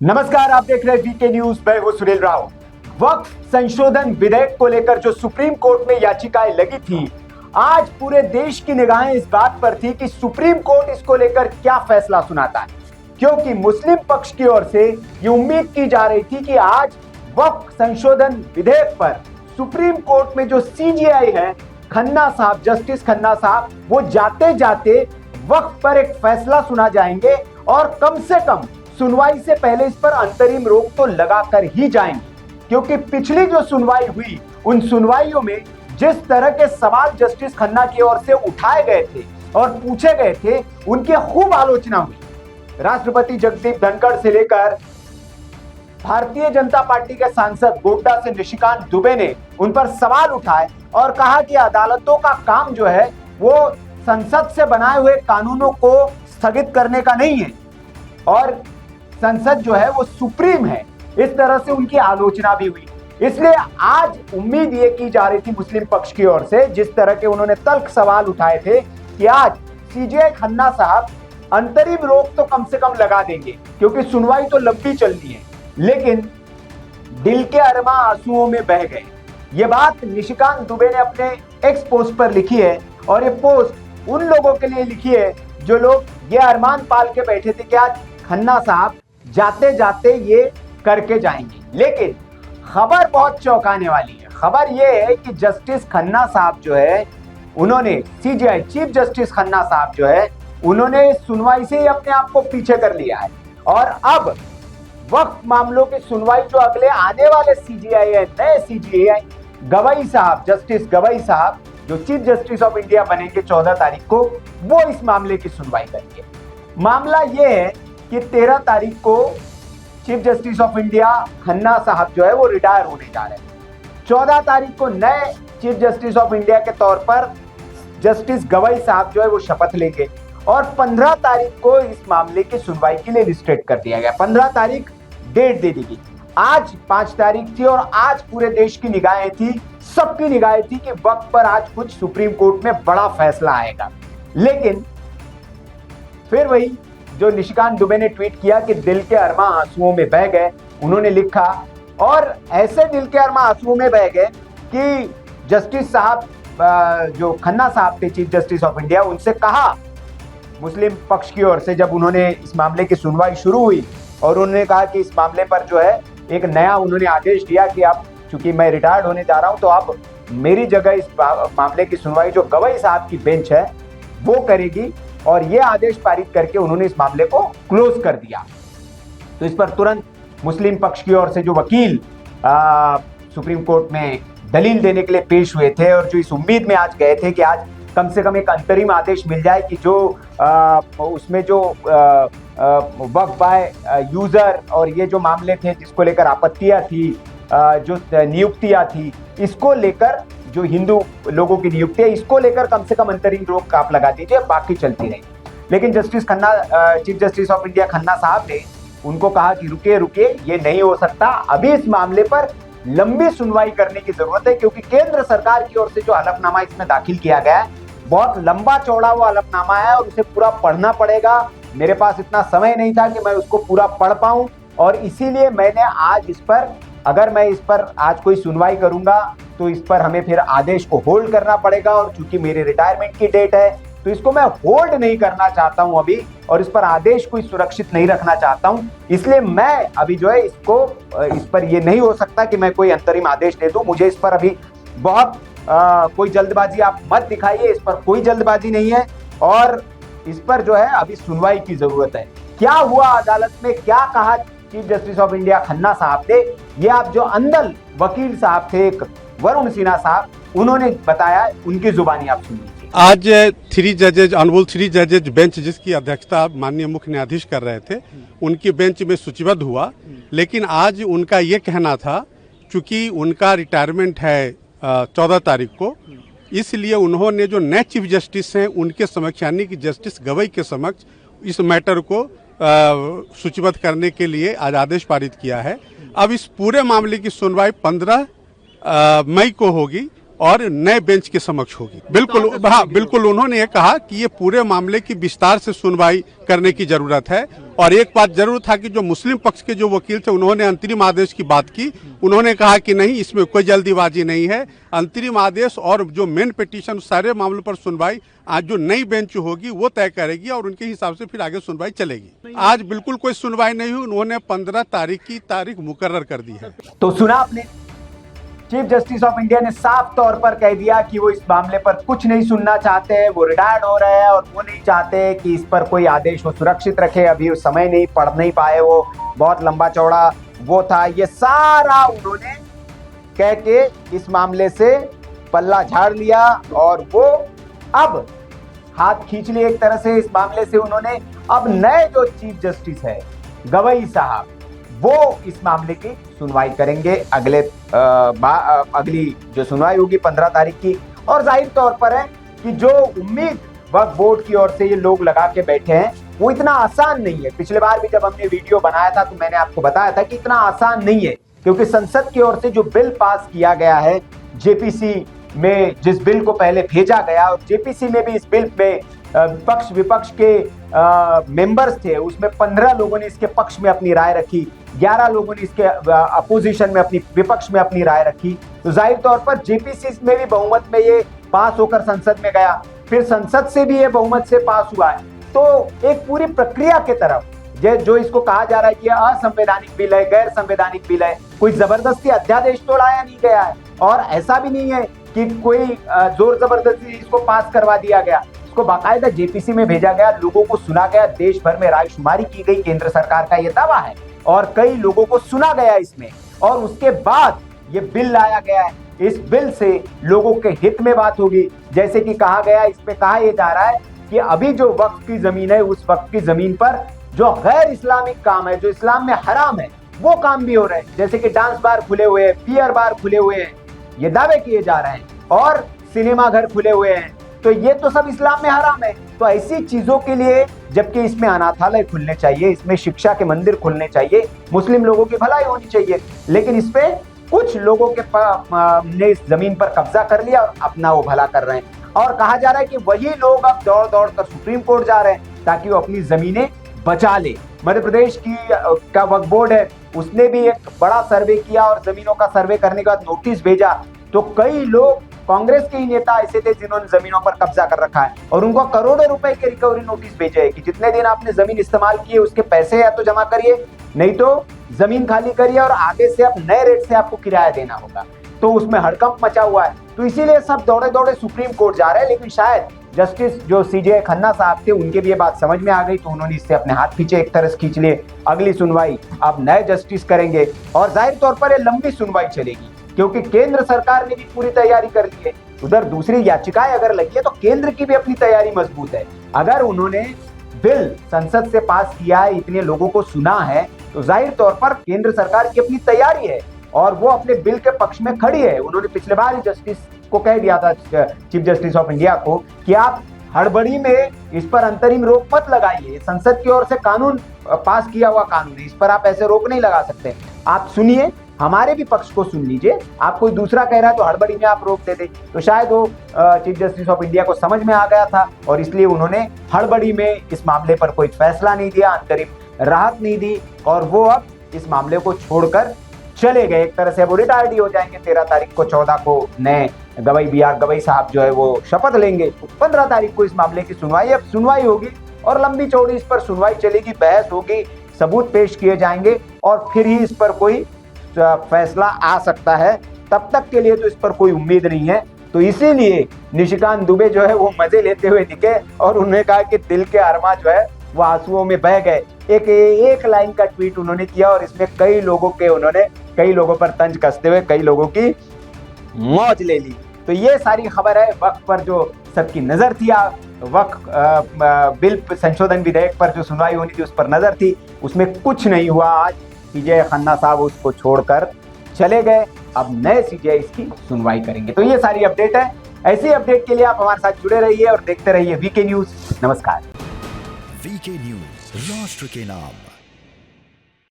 नमस्कार, आप देख रहे हैं वीके न्यूज। मैं हूं सुनील राव। वक्फ संशोधन विधेयक को लेकर जो सुप्रीम कोर्ट में याचिकाएं लगी थी, आज पूरे देश की निगाहें इस बात पर थी कि सुप्रीम कोर्ट इसको लेकर क्या फैसला सुनाता है, क्योंकि मुस्लिम पक्ष की ओर से ये उम्मीद की जा रही थी कि आज वक्फ संशोधन विधेयक पर सुप्रीम कोर्ट में जो सीजेआई है, खन्ना साहब, जस्टिस खन्ना साहब, वो जाते जाते वक्फ पर एक फैसला सुना जाएंगे और कम से कम सुनवाई से पहले इस पर अंतरिम रोक तो लगाकर ही जाएंगे, क्योंकि पिछली जो सुनवाई हुई, उन सुनवाइयों में जिस तरह के सवाल जस्टिस खन्ना की ओर से उठाए गए थे और पूछे गए थे, उनकी खूब आलोचना हुई। राष्ट्रपति जगदीप धनखड़ से लेकर भारतीय जनता पार्टी के सांसद गोड्डा से निशिकांत दुबे ने उन पर सवाल उठाए और कहा कि अदालतों का काम जो है वो संसद से बनाए हुए कानूनों को स्थगित करने का नहीं है और संसद जो है वो सुप्रीम है। इस तरह से उनकी आलोचना भी हुई। इसलिए आज उम्मीद ये की जा रही थी मुस्लिम पक्ष की ओर से, जिस तरह के उन्होंने तल्ख सवाल उठाए थे, कि आज सीजेआई खन्ना साहब अंतरिम रोक तो कम से कम लगा देंगे, क्योंकि सुनवाई तो लंबी चलनी है। लेकिन दिल के अरमा आंसुओं में बह गए। ये बात निशिकांत दुबे ने अपने एक्स पोस्ट पर लिखी है और ये पोस्ट उन लोगों के लिए लिखी है जो लोग ये अरमान पाल के बैठे थे कि आज खन्ना साहब जाते जाते ये करके जाएंगे। लेकिन खबर बहुत चौंकाने वाली है। खबर ये है कि जस्टिस खन्ना साहब जो है, उन्होंने सीजेआई चीफ जस्टिस खन्ना साहब जो है, उन्होंने सुनवाई से ही अपने आप को पीछे कर लिया है और अब वक्फ मामलों की सुनवाई जो अगले आने वाले सीजेआई है, नए सीजेआई गवई साहब, जस्टिस गवई साहब जो चीफ जस्टिस ऑफ इंडिया बनेंगे 14 तारीख को, वो इस मामले की सुनवाई करेंगे। मामला ये है कि 13 तारीख को chief justice of India Khanna साहब जो है वो रिटायर होने जा रहे हैं। 14 तारीख को नए चीफ जस्टिस ऑफ इंडिया के तौर पर जस्टिस गवई साहब जो है वो शपथ लेंगे और 15 तारीख को इस मामले की सुनवाई के लिए लिस्टेड कर दिया गया। 15 तारीख डेट दे दी गई। आज 5 तारीख थी और आज पूरे देश की निगाहें थी, सबकी निगाहें थी कि वक्त पर आज कुछ सुप्रीम कोर्ट में बड़ा फैसला आएगा। लेकिन फिर वही जो निशिकांत दुबे ने ट्वीट किया कि दिल के अरमा आंसुओं में बह गए, उन्होंने लिखा और ऐसे दिल के अरमा आंसुओं में बह गए कि जस्टिस साहब जो खन्ना साहब थे चीफ जस्टिस ऑफ इंडिया, उनसे कहा मुस्लिम पक्ष की ओर से, जब उन्होंने इस मामले की सुनवाई शुरू हुई और उन्होंने कहा कि इस मामले पर जो है एक नया उन्होंने आदेश दिया कि अब चूंकि मैं रिटायर्ड होने जा रहा हूं तो अब मेरी जगह इस मामले की सुनवाई जो गवई साहब की बेंच है वो करेगी, और ये आदेश पारित करके उन्होंने इस मामले को क्लोज कर दिया। तो इस पर तुरंत मुस्लिम पक्ष की ओर से जो वकील सुप्रीम कोर्ट में दलील देने के लिए पेश हुए थे और जो इस उम्मीद में आज गए थे कि आज कम से कम एक अंतरिम आदेश मिल जाए कि जो उसमें जो वक्फ बाय यूजर और ये जो मामले थे जिसको लेकर आपत्तियां थी, जो नियुक्तियां थी, इसको लेकर जो हिंदू लोगों की नियुक्ति है, इसको लेकर कम से कम अंतरिम रोक आप लगा दीजिए, बाकी चलती रही। लेकिन justice Khanna, chief justice of India Khanna साहब ने उनको कहा कि रुकिए रुकिए, ये नहीं हो सकता, अभी इस मामले पर लंबी सुनवाई करने की जरूरत है, क्योंकि केंद्र सरकार की ओर से जो हलफनामा इसमें दाखिल किया गया है बहुत लंबा चौड़ा वो हलफनामा है और उसे पूरा पढ़ना पड़ेगा। मेरे पास इतना समय नहीं था कि मैं उसको पूरा पढ़ पाऊं और इसीलिए मैंने आज इस पर, अगर मैं इस पर आज कोई सुनवाई करूंगा तो इस पर हमें फिर आदेश को होल्ड करना पड़ेगा और चूंकि मेरी रिटायरमेंट की डेट है तो इसको मैं होल्ड नहीं करना चाहता हूं अभी, और इस पर आदेश को सुरक्षित नहीं रखना चाहता हूं। इसलिए मैं अभी जो है इसको, इस पर ये नहीं हो सकता कि मैं कोई अंतरिम आदेश दे दूं। मुझे इस पर अभी बहुत कोई जल्दबाजी आप मत दिखाइए, इस पर कोई जल्दबाजी नहीं है और इस पर जो है अभी सुनवाई की जरूरत है। क्या हुआ अदालत में, क्या कहा chief justice of India Khanna साहब ने, ये आप जो अंदल वकील साहब थे एक वरुण सिन्हा साहब, उन्होंने बताया, उनकी जुबानी आप सुन लीजिए। आज 3 जजेज, ऑनरेबल 3 जजेज बेंच जिसकी अध्यक्षता माननीय मुख्य न्यायाधीश कर रहे थे, उनकी बेंच में सूचीबद्ध हुआ। लेकिन आज उनका ये कहना था, चूंकि उनका रिटायरमेंट है 14 तारीख को, इसलिए उन्होंने जो नए चीफ जस्टिस हैं उनके समक्ष, यानी कि जस्टिस गवई के समक्ष इस मैटर को सूचीबद्ध करने के लिए आज आदेश पारित किया है। अब इस पूरे मामले की सुनवाई 15 मई को होगी और नए बेंच के समक्ष होगी। बिल्कुल, हाँ बिल्कुल, उन्होंने ये कहा कि ये पूरे मामले की विस्तार से सुनवाई करने की जरूरत है। और एक बात जरूर था कि जो मुस्लिम पक्ष के जो वकील थे उन्होंने अंतरिम आदेश की बात की। उन्होंने कहा कि नहीं, इसमें कोई जल्दीबाजी नहीं है, अंतरिम आदेश और जो मेन पिटीशन सारे मामलों पर सुनवाई आज जो नई बेंच होगी वो तय करेगी और उनके हिसाब से फिर आगे सुनवाई चलेगी। आज बिल्कुल कोई सुनवाई नहीं हुई, उन्होंने 15 तारीख की तारीख मुकर्रर कर दी है। तो सुना आपने, चीफ जस्टिस ऑफ इंडिया ने साफ तौर पर कह दिया कि वो इस मामले पर कुछ नहीं सुनना चाहते हैं, वो रिटायर्ड हो रहे हैं और वो नहीं चाहते कि इस पर कोई आदेश वो सुरक्षित रखे। अभी उस समय नहीं पढ़ नहीं पाए, वो बहुत लंबा चौड़ा वो था। ये सारा उन्होंने कह के इस मामले से पल्ला झाड़ लिया और वो अब हाथ खींच लिए एक तरह से इस मामले से उन्होंने। अब नए जो चीफ जस्टिस है गवई साहब, वो इस मामले की सुनवाई करेंगे। अगली जो सुनवाई होगी 15 तारीख की। और जाहिर तौर पर है कि जो उम्मीद वक्फ बोर्ड की ओर से ये लोग लगा के बैठे हैं वो इतना आसान नहीं है। पिछले बार भी जब हमने वीडियो बनाया था तो मैंने आपको बताया था कि इतना आसान नहीं है, क्योंकि संसद की ओर से जो बिल पास किया गया है, जेपीसी में जिस बिल को पहले भेजा गया और जेपीसी में भी इस बिल में पक्ष विपक्ष के मेंबर्स थे, उसमें 15 लोगों ने इसके पक्ष में अपनी राय रखी, 11 लोगों ने इसके अपोजिशन में अपनी विपक्ष में अपनी राय रखी। तो जाहिर तौर पर जेपीसी में भी बहुमत में ये पास होकर संसद में गया, फिर संसद से भी ये बहुमत से पास हुआ है। तो एक पूरी प्रक्रिया के तरफ जो इसको कहा जा रहा है कि असंवैधानिक बिल है, गैर संवैधानिक बिल है, कोई जबरदस्ती अध्यादेश तो लाया नहीं गया है और ऐसा भी नहीं है कि कोई जोर जबरदस्ती इसको पास करवा दिया गया। इसको बाकायदा जेपीसी में भेजा गया, लोगों को सुना गया, देश भर में रायशुमारी की गई, केंद्र सरकार का यह दावा है और कई लोगों को सुना गया इसमें, और उसके बाद ये बिल लाया गया है। इस बिल से लोगों के हित में बात होगी। जैसे कि कहा गया, इसमें कहा यह जा रहा है कि अभी जो वक्फ की जमीन है, उस वक्फ की जमीन पर जो गैर इस्लामिक काम है, जो इस्लाम में हराम है, वो काम भी हो रहे हैं। जैसे कि डांस बार खुले हुए हैं, बियर बार खुले हुए हैं, ये दावे किए जा रहे हैं, और सिनेमा घर खुले हुए हैं। तो ये तो सब इस्लाम में हराम है। तो ऐसी चीजों के लिए, जबकि इसमें अनाथालय खुलने चाहिए, इसमें शिक्षा के मंदिर खुलने चाहिए, मुस्लिम लोगों की भलाई होनी चाहिए, लेकिन इसपे कुछ लोगों के ने इस जमीन पर कब्जा कर लिया और अपना वो भला कर रहे हैं। और कहा जा रहा है कि वही लोग अब दौड़ दौड़ कर सुप्रीम कोर्ट जा रहे हैं ताकि वो अपनी जमीनें बचा ले। मध्य प्रदेश का वक्फ बोर्ड है, उसने भी एक बड़ा सर्वे किया और जमीनों का सर्वे करने के बाद नोटिस भेजा। तो कई लोग, कांग्रेस के ही नेता ऐसे थे जिन्होंने जमीनों पर कब्जा कर रखा है और उनको करोड़ों रुपए के रिकवरी नोटिस भेजे है कि जितने दिन आपने जमीन इस्तेमाल की है उसके पैसे या तो जमा करिए, नहीं तो जमीन खाली करिए और आगे से अब नए रेट से आपको किराया देना होगा। तो उसमें हड़कंप मचा हुआ है। तो इसीलिए सब दौड़े दौड़े सुप्रीम कोर्ट जा रहे हैं। लेकिन शायद जस्टिस जो सीजे खन्ना साहब थे, उनके भी ये बात समझ में आ गई, तो उन्होंने इससे अपने हाथ खींचे, एक तरह से खींच लिए। अगली सुनवाई अब नए जस्टिस करेंगे और जाहिर तौर पर ये लंबी सुनवाई चलेगी, क्योंकि केंद्र सरकार ने भी पूरी तैयारी कर ली है। उधर दूसरी याचिकाएं अगर लगी है तो केंद्र की भी अपनी तैयारी मजबूत है। अगर उन्होंने बिल संसद से पास किया है, इतने लोगों को सुना है, तो जाहिर तौर पर केंद्र सरकार की अपनी तैयारी है और वो अपने बिल के पक्ष में खड़ी है। उन्होंने पिछले बार ही जस्टिस को कह दिया था, चीफ जस्टिस ऑफ इंडिया को, कि आप हड़बड़ी में इस पर अंतरिम रोक मत लगाइए। संसद की ओर से कानून पास किया हुआ कानून है, इस पर आप ऐसे रोक नहीं लगा सकते। आप सुनिए, हमारे भी पक्ष को सुन लीजिए। आप कोई दूसरा कह रहा है तो हड़बड़ी में आप रोक देते। तो शायद वो चीफ जस्टिस ऑफ इंडिया को समझ में आ गया था और इसलिए उन्होंने हड़बड़ी में इस मामले पर कोई फैसला नहीं दिया, अंतरिम राहत नहीं दी और वो अब इस मामले को छोड़कर चले गए। एक तरह से वो रिटायर्ड ही हो जाएंगे। 13 तारीख को, 14 को नए गवई साहब जो है वो शपथ लेंगे। 15 तारीख को इस मामले की सुनवाई, अब सुनवाई होगी और लंबी चौड़ी इस पर सुनवाई चलेगी, बहस होगी, सबूत पेश किए जाएंगे और फिर ही इस पर कोई फैसला आ सकता है। तब तक के लिए तो इस पर कोई उम्मीद नहीं है। तो इसीलिए निशिकांत दुबे जो है वो मजे लेते हुए दिखे और उन्होंने कहा कि दिल के अरमा जो है वो आंसुओं में बह गए। एक लाइन का ट्वीट उन्होंने किया और इसमें कई लोगों पर तंज कसते हुए कई लोगों की मौज ले ली। तो ये सारी खबर है वक्फ पर जो सबकी नजर थी, वक्फ बिल संशोधन विधेयक पर जो सुनवाई होनी थी उस पर नजर थी, उसमें कुछ नहीं हुआ। आज सीजे खन्ना साहब उसको छोड़कर चले गए। अब नए सीजे इसकी सुनवाई करेंगे। तो ये सारी अपडेट है। ऐसी अपडेट के लिए आप हमारे साथ जुड़े रहिए और देखते रहिए वीके न्यूज। नमस्कार। वीके न्यूज, राष्ट्र के नाम।